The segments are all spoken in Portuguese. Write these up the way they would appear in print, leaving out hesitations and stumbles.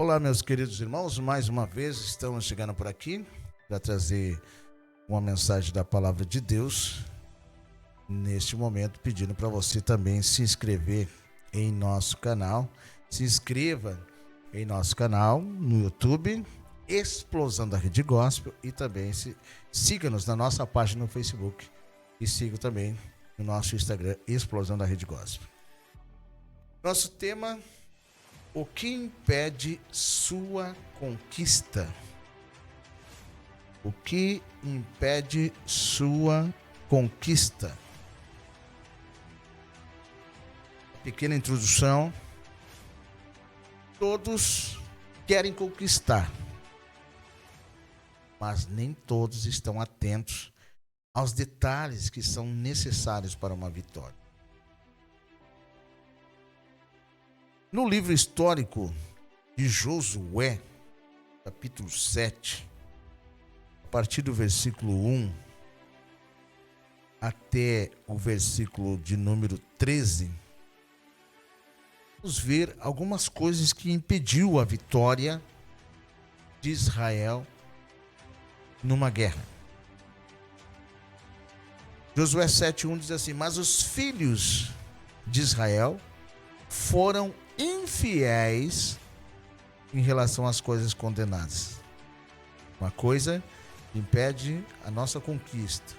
Olá, meus queridos irmãos, mais uma vez estamos chegando por aqui para trazer uma mensagem da Palavra de Deus. Neste momento, pedindo para você também se inscrever em nosso canal. Se inscreva em nosso canal no YouTube, Explosão da Rede Gospel, e também siga-nos na nossa página no Facebook e siga também no nosso Instagram, Explosão da Rede Gospel. Nosso tema: o que impede sua conquista? O que impede sua conquista? Pequena introdução. Todos querem conquistar, mas nem todos estão atentos aos detalhes que são necessários para uma vitória. No livro histórico de Josué, capítulo 7, a partir do versículo 1 até o versículo de número 13, vamos ver algumas coisas que impediu a vitória de Israel numa guerra. Josué 7:1 diz assim: mas os filhos de Israel foram infiéis em relação às coisas condenadas. Uma coisa que impede a nossa conquista,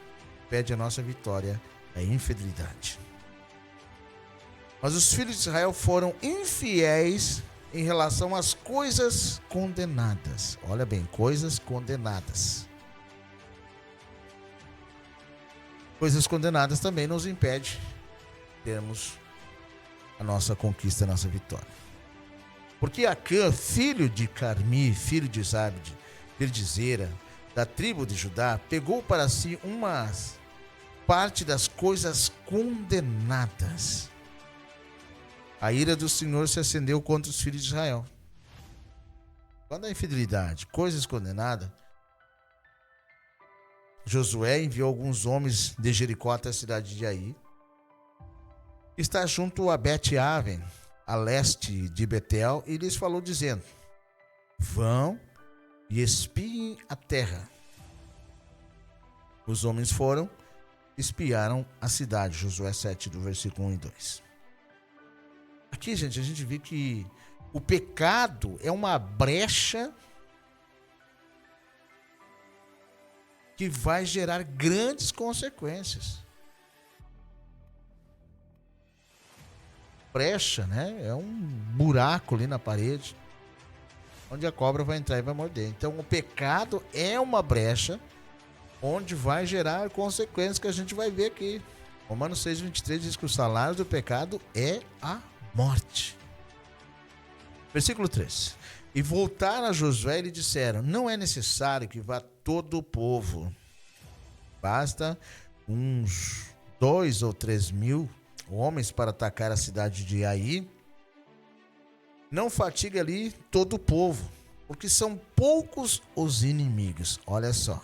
impede a nossa vitória, é a infidelidade. Mas os filhos de Israel foram infiéis em relação às coisas condenadas. Olha bem, coisas condenadas. Coisas condenadas também nos impede termos a nossa conquista, a nossa vitória. Porque Acã, filho de Carmi, filho de Zabde, filho de Zera, da tribo de Judá, pegou para si uma parte das coisas condenadas. A ira do Senhor se acendeu contra os filhos de Israel. Quando a infidelidade, coisas condenadas, Josué enviou alguns homens de Jericó até a cidade de Ai, que está junto a Bet-Aven, a leste de Betel, e lhes falou dizendo: vão e espiem a terra. Os homens foram, espiaram a cidade. Josué 7, do versículo 1 e 2. Aqui, gente, a gente vê que o pecado é uma brecha que vai gerar grandes consequências. Brecha, né? É um buraco ali na parede, onde a cobra vai entrar e vai morder. Então, o pecado é uma brecha onde vai gerar consequências que a gente vai ver aqui. Romanos 6:23 diz que o salário do pecado é a morte. Versículo 3. E voltaram a Josué e lhe disseram: não é necessário que vá todo o povo. Basta uns 2 ou 3 mil homens para atacar a cidade de Ai. Não fatigue ali todo o povo, porque são poucos os inimigos. Olha só.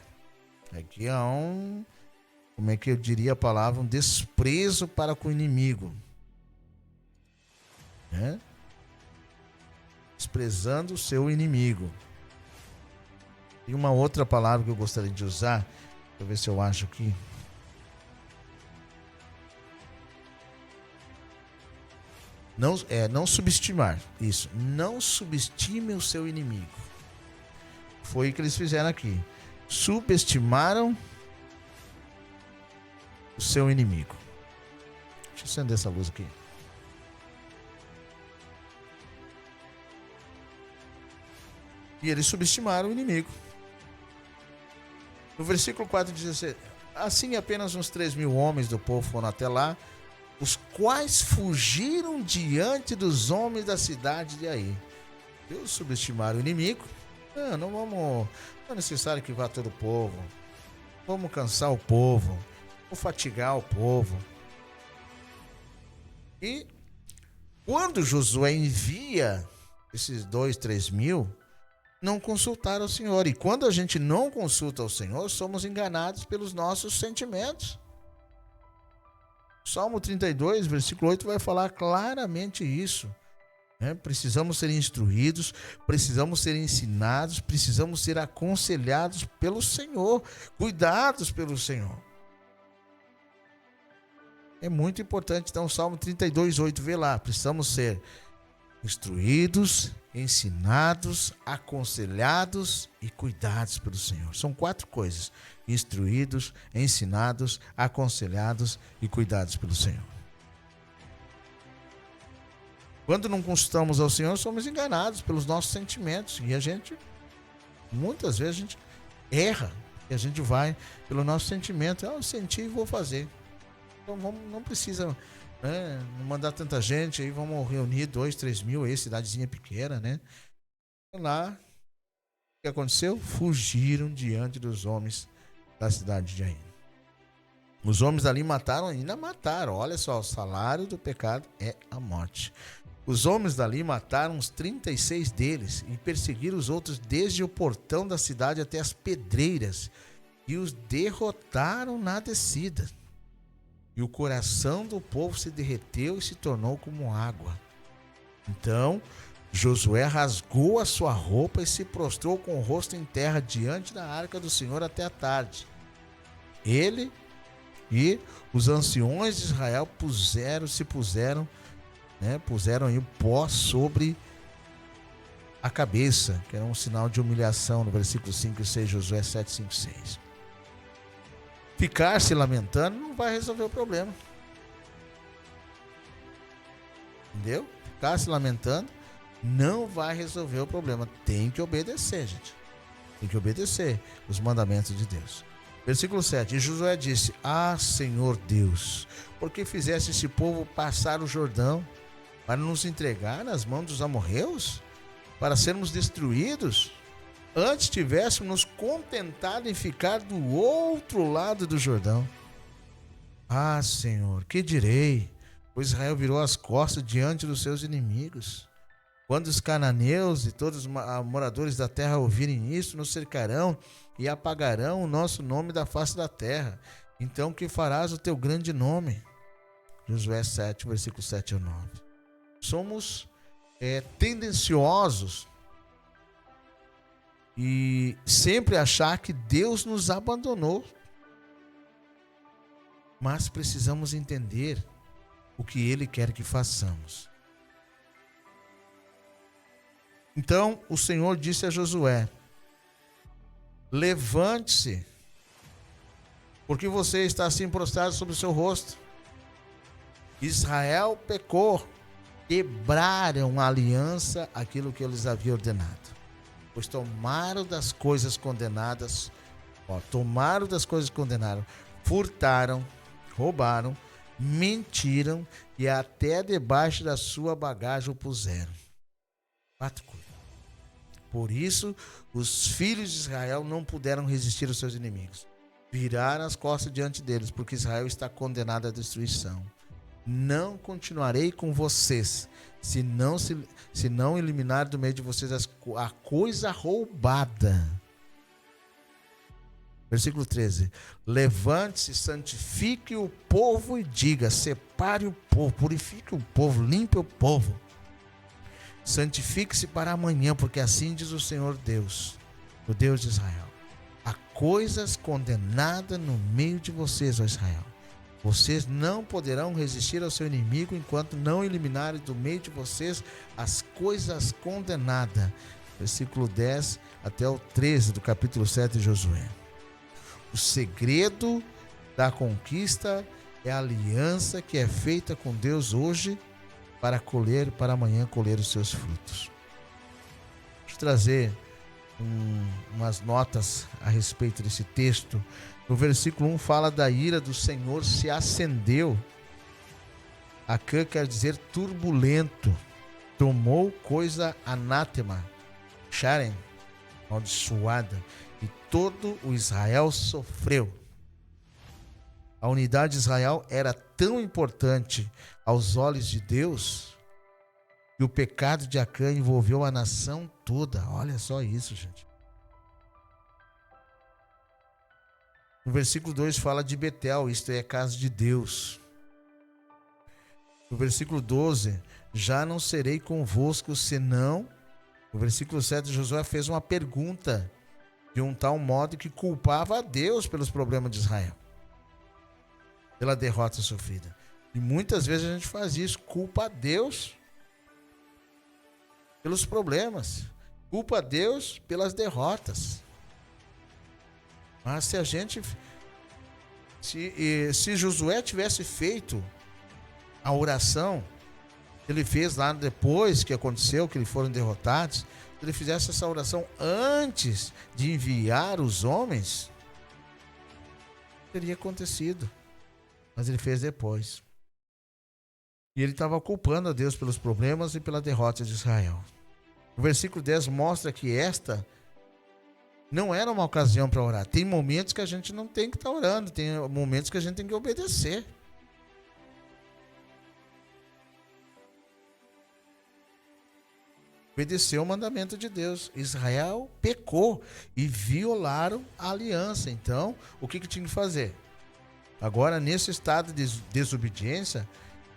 Aqui é como é que eu diria a palavra? Um desprezo para com o inimigo. Desprezando o seu inimigo. E uma outra palavra que eu gostaria de usar, deixa eu ver se eu acho aqui. Não subestimar. Isso. Não subestime o seu inimigo. Foi o que eles fizeram aqui. Subestimaram o seu inimigo. Deixa eu acender essa luz aqui. E eles subestimaram o inimigo. No versículo 4 diz assim: assim apenas uns 3 mil homens do povo foram até lá, os quais fugiram diante dos homens da cidade de Ai. Eles subestimaram o inimigo. Não é necessário que vá todo o povo. Vamos cansar o povo. Vamos fatigar o povo. E quando Josué envia esses 2, 3 mil, não consultaram o Senhor. E quando a gente não consulta o Senhor, somos enganados pelos nossos sentimentos. Salmo 32, versículo 8 vai falar claramente isso. né? Precisamos ser instruídos, precisamos ser ensinados, precisamos ser aconselhados pelo Senhor, cuidados pelo Senhor. É muito importante. Então, Salmo 32:8, vê lá, precisamos ser instruídos, ensinados, aconselhados e cuidados pelo Senhor. São 4 coisas: instruídos, ensinados, aconselhados e cuidados pelo Senhor. Quando não consultamos ao Senhor, somos enganados pelos nossos sentimentos. E a gente, muitas vezes, a gente erra. E a gente vai pelo nosso sentimento. Eu senti e vou fazer. Então não precisa, né, não mandar tanta gente. Aí vamos reunir 2, 3 mil aí, cidadezinha pequena, né? Lá, o que aconteceu? Fugiram diante dos homens da cidade de Aim. Os homens ali mataram, ainda mataram. Olha só, o salário do pecado é a morte. Os homens dali mataram os 36 deles e perseguiram os outros desde o portão da cidade até as pedreiras e os derrotaram na descida. E o coração do povo se derreteu e se tornou como água. Então Josué rasgou a sua roupa e se prostrou com o rosto em terra diante da arca do Senhor até a tarde. Ele e os anciões de Israel puseram aí o pó sobre a cabeça, que era um sinal de humilhação, no versículo 5 e 6, Josué 7, 5 e 6. Ficar se lamentando não vai resolver o problema. Entendeu? Ficar se lamentando não vai resolver o problema. Tem que obedecer, gente. Tem que obedecer os mandamentos de Deus. Versículo 7. E Josué disse: Ah, Senhor Deus, por que fizeste esse povo passar o Jordão para nos entregar nas mãos dos amorreus, para sermos destruídos? Antes tivéssemos nos contentado em ficar do outro lado do Jordão. Ah, Senhor, que direi? Pois Israel virou as costas diante dos seus inimigos. Quando os cananeus e todos os moradores da terra ouvirem isso, nos cercarão e apagarão o nosso nome da face da terra. Então que farás o teu grande nome? Josué 7, versículo 7 ao 9. Somos tendenciosos e sempre achar que Deus nos abandonou. Mas precisamos entender o que Ele quer que façamos. Então o Senhor disse a Josué: levante-se, porque você está assim prostrado sobre o seu rosto. Israel pecou, quebraram a aliança, aquilo que eles haviam ordenado. Pois tomaram das coisas condenadas, furtaram, roubaram, mentiram e até debaixo da sua bagagem o puseram. 4 coisas. Por isso, os filhos de Israel não puderam resistir aos seus inimigos. Viraram as costas diante deles, porque Israel está condenado à destruição. Não continuarei com vocês, se não eliminar do meio de vocês a coisa roubada. Versículo 13. Levante-se, santifique o povo e diga: separe o povo, purifique o povo, limpe o povo. Santifique-se para amanhã, porque assim diz o Senhor Deus, o Deus de Israel: há coisas condenadas no meio de vocês, ó Israel. Vocês não poderão resistir ao seu inimigo enquanto não eliminarem do meio de vocês as coisas condenadas. Versículo 10 até o 13 do capítulo 7 de Josué. O segredo da conquista é a aliança que é feita com Deus hoje para amanhã colher os seus frutos. Deixa eu trazer umas notas a respeito desse texto. No versículo 1 fala da ira do Senhor se acendeu. Acã quer dizer turbulento. Tomou coisa anátema, Sharem, amaldiçoada, e todo o Israel sofreu. A unidade de Israel era tão importante aos olhos de Deus que o pecado de Acã envolveu a nação toda. Olha só isso, gente. No versículo 2 fala de Betel, isto é, a casa de Deus. No versículo 12, já não serei convosco senão... No versículo 7, Josué fez uma pergunta de um tal modo que culpava a Deus pelos problemas de Israel, pela derrota sofrida. E muitas vezes a gente faz isso, culpa a Deus pelos problemas, culpa a Deus pelas derrotas. Mas se a gente... Se Josué tivesse feito a oração que ele fez lá depois que aconteceu, que eles foram derrotados, se ele fizesse essa oração antes de enviar os homens, teria acontecido. Mas ele fez depois. E ele estava culpando a Deus pelos problemas e pela derrota de Israel. O versículo 10 mostra que esta não era uma ocasião para orar. Tem momentos que a gente não tem que estar orando, tem momentos que a gente tem que obedecer. Obedeceu o mandamento de Deus. Israel pecou e violaram a aliança. Então, o que tinha que fazer? Agora, nesse estado de desobediência,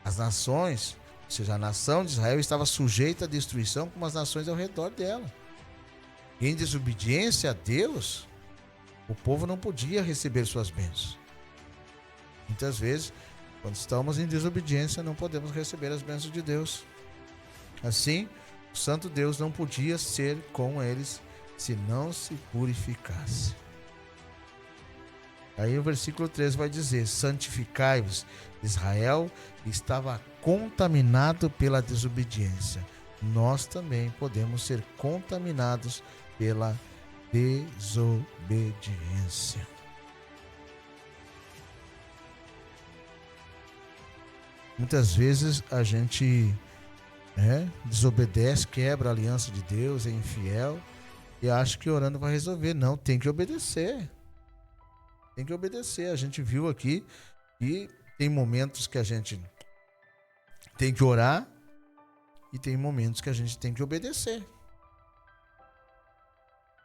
as nações, ou seja, a nação de Israel estava sujeita à destruição como as nações ao redor dela. Em desobediência a Deus, o povo não podia receber suas bênçãos. Muitas vezes, quando estamos em desobediência, não podemos receber as bênçãos de Deus. Assim, o santo Deus não podia ser com eles se não se purificasse. Aí o versículo 13 vai dizer: santificai-vos. Israel estava contaminado pela desobediência. Nós também podemos ser contaminados pela desobediência. Muitas vezes a gente desobedece, quebra a aliança de Deus, é infiel e acha que orando vai resolver. Não, tem que obedecer. Tem que obedecer. A gente viu aqui que tem momentos que a gente tem que orar e tem momentos que a gente tem que obedecer.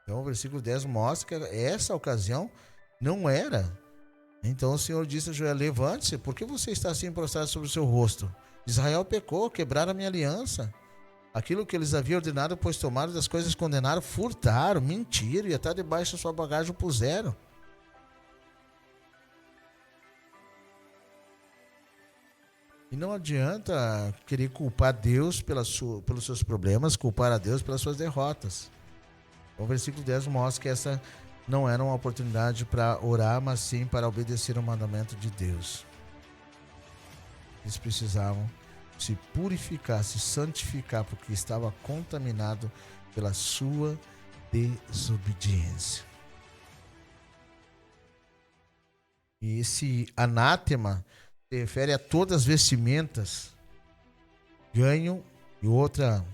Então o versículo 10 mostra que essa ocasião não era. Então o Senhor disse a Josué: levante-se, por que você está assim prostrado sobre o seu rosto? Israel pecou, quebraram a minha aliança. Aquilo que eles haviam ordenado, pois tomaram das coisas, condenaram, furtaram, mentiram e até debaixo da sua bagagem o puseram. E não adianta querer culpar Deus pelos seus problemas, culpar a Deus pelas suas derrotas. O versículo 10 mostra que essa não era uma oportunidade para orar, mas sim para obedecer ao mandamento de Deus. Eles precisavam se purificar, se santificar, porque estava contaminado pela sua desobediência. E esse anátema se refere a todas as vestimentas, ganho e outra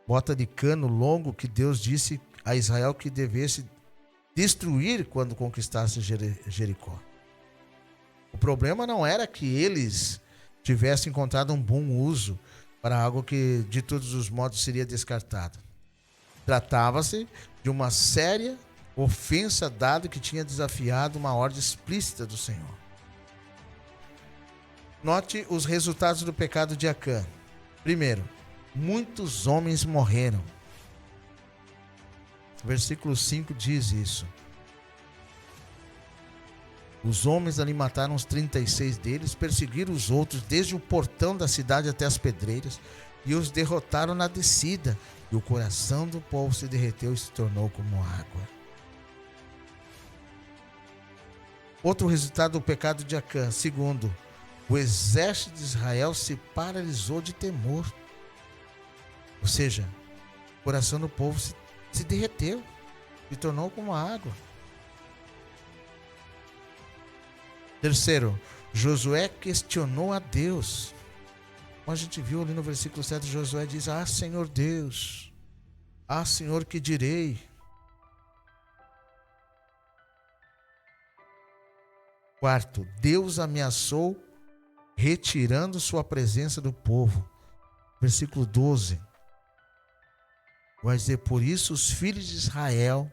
bota de cano longo que Deus disse a Israel que devesse destruir quando conquistasse Jericó. O problema não era que eles tivessem encontrado um bom uso para algo que de todos os modos seria descartado. Tratava-se de uma séria ofensa dada que tinha desafiado uma ordem explícita do Senhor. Note os resultados do pecado de Acã. Primeiro, muitos homens morreram. Versículo 5 diz isso. Os homens ali mataram os 36 deles, perseguiram os outros desde o portão da cidade até as pedreiras e os derrotaram na descida. E o coração do povo se derreteu e se tornou como água. Outro resultado do pecado de Acã. Segundo, o exército de Israel se paralisou de temor. Ou seja, o coração do povo se derreteu, se tornou como água. Terceiro, Josué questionou a Deus. Como a gente viu ali no versículo 7, Josué diz: ah, Senhor Deus, ah, Senhor, que direi? Quarto, Deus ameaçou retirando sua presença do povo. Versículo 12. Vai dizer: por isso os filhos de Israel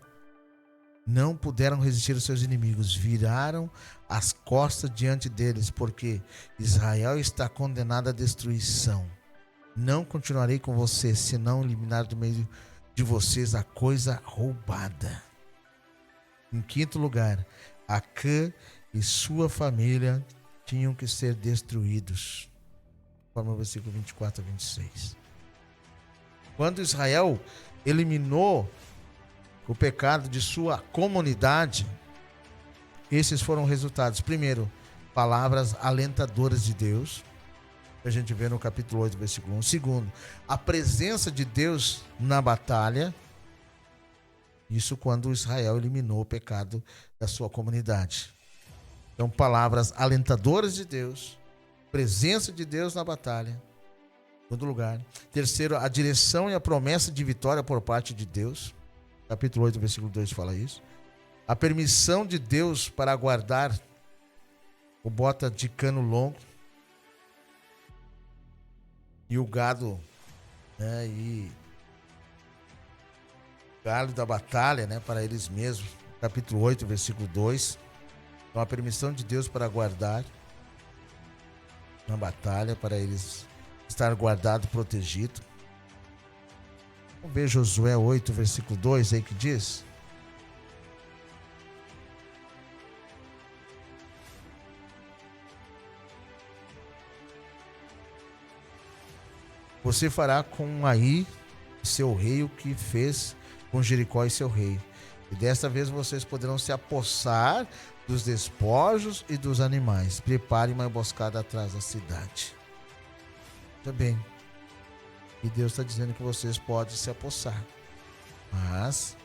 não puderam resistir aos seus inimigos, viraram as costas diante deles, porque Israel está condenado à destruição. Não continuarei com vocês, senão eliminar do meio de vocês a coisa roubada. Em quinto lugar, Acã e sua família tinham que ser destruídos. Conforme o versículo 24 a 26. Quando Israel eliminou o pecado de sua comunidade, esses foram resultados. Primeiro, palavras alentadoras de Deus, que a gente vê no capítulo 8, versículo 1. Segundo, a presença de Deus na batalha. Isso quando Israel eliminou o pecado da sua comunidade. Então, palavras alentadoras de Deus, presença de Deus na batalha. Segundo lugar. Terceiro, a direção e a promessa de vitória por parte de Deus. Capítulo 8, versículo 2 fala isso. A permissão de Deus para guardar o bota de cano longo e o gado, né, e galo da batalha, né, para eles mesmos. Capítulo 8, versículo 2. Então, a permissão de Deus para guardar na batalha, para eles estar guardado, protegido. Vamos ver Josué 8, versículo 2 aí que diz: você fará com Ai, seu rei, o que fez com Jericó e seu rei. E desta vez vocês poderão se apossar dos despojos e dos animais. Preparem uma emboscada atrás da cidade. Também. E Deus está dizendo que vocês podem se apossar. Mas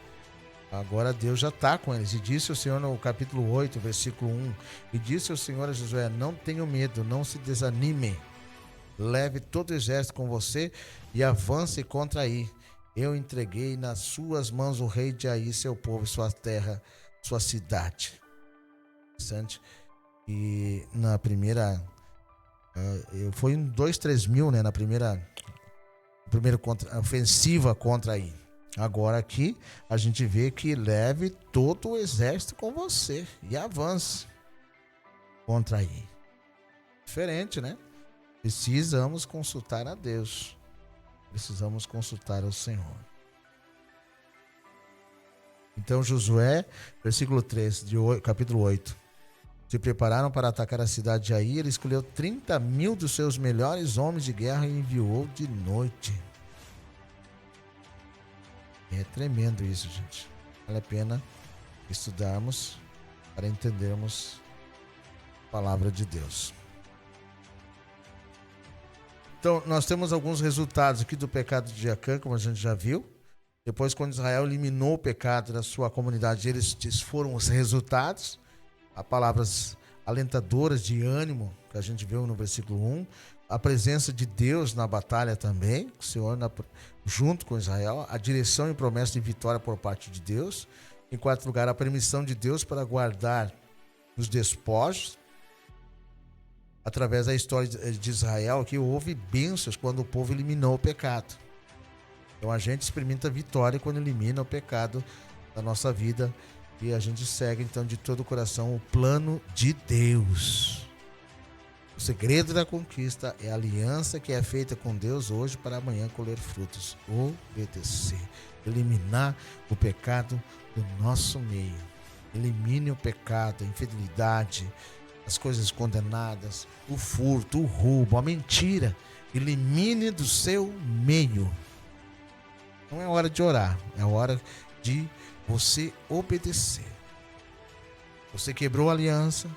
agora Deus já está com eles. E disse o Senhor no capítulo 8, versículo 1. E disse o Senhor a Josué: não tenham medo, não se desanime. Leve todo o exército com você e avance contra Ai. Eu entreguei nas suas mãos o rei de Ai, seu povo, sua terra, sua cidade. Interessante. E na primeira... foi em 2-3 mil, né? Na primeira ofensiva contra Ai. Agora aqui a gente vê que leve todo o exército com você e avance contra Ai. Diferente, né? Precisamos consultar a Deus. Precisamos consultar ao Senhor. Então Josué, versículo 3, capítulo 8. Se prepararam para atacar a cidade de Ai. Ele escolheu 30.000 dos seus melhores homens de guerra e enviou de noite. É tremendo isso, gente. Vale a pena estudarmos para entendermos a palavra de Deus. Então, nós temos alguns resultados aqui do pecado de Acã, como a gente já viu. Depois, quando Israel eliminou o pecado da sua comunidade, eles foram os resultados. Há palavras alentadoras de ânimo, que a gente viu no versículo 1. A presença de Deus na batalha também, o Senhor junto com Israel. A direção e promessa de vitória por parte de Deus. Em quarto lugar, a permissão de Deus para guardar os despojos. Através da história de Israel, que houve bênçãos quando o povo eliminou o pecado. Então a gente experimenta vitória quando elimina o pecado da nossa vida. E a gente segue então de todo o coração o plano de Deus. O segredo da conquista é a aliança que é feita com Deus hoje para amanhã colher frutos. Obedecer. Eliminar o pecado do nosso meio. Elimine o pecado, a infidelidade, as coisas condenadas, o furto, o roubo, a mentira. Elimine do seu meio. Não é hora de orar, é hora de você obedecer. Você quebrou a aliança,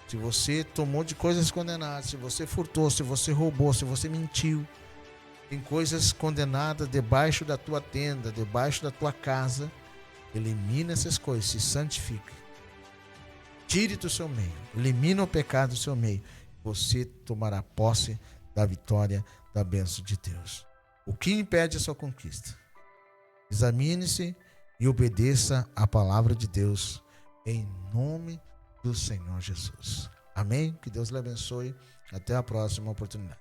se você tomou de coisas condenadas, se você furtou, se você roubou, se você mentiu, tem coisas condenadas debaixo da tua tenda, debaixo da tua casa. Elimine essas coisas, se santifique. Tire do seu meio, elimina o pecado do seu meio. Você tomará posse da vitória, da bênção de Deus. O que impede a sua conquista? Examine-se e obedeça a palavra de Deus em nome do Senhor Jesus. Amém? Que Deus lhe abençoe. Até a próxima oportunidade.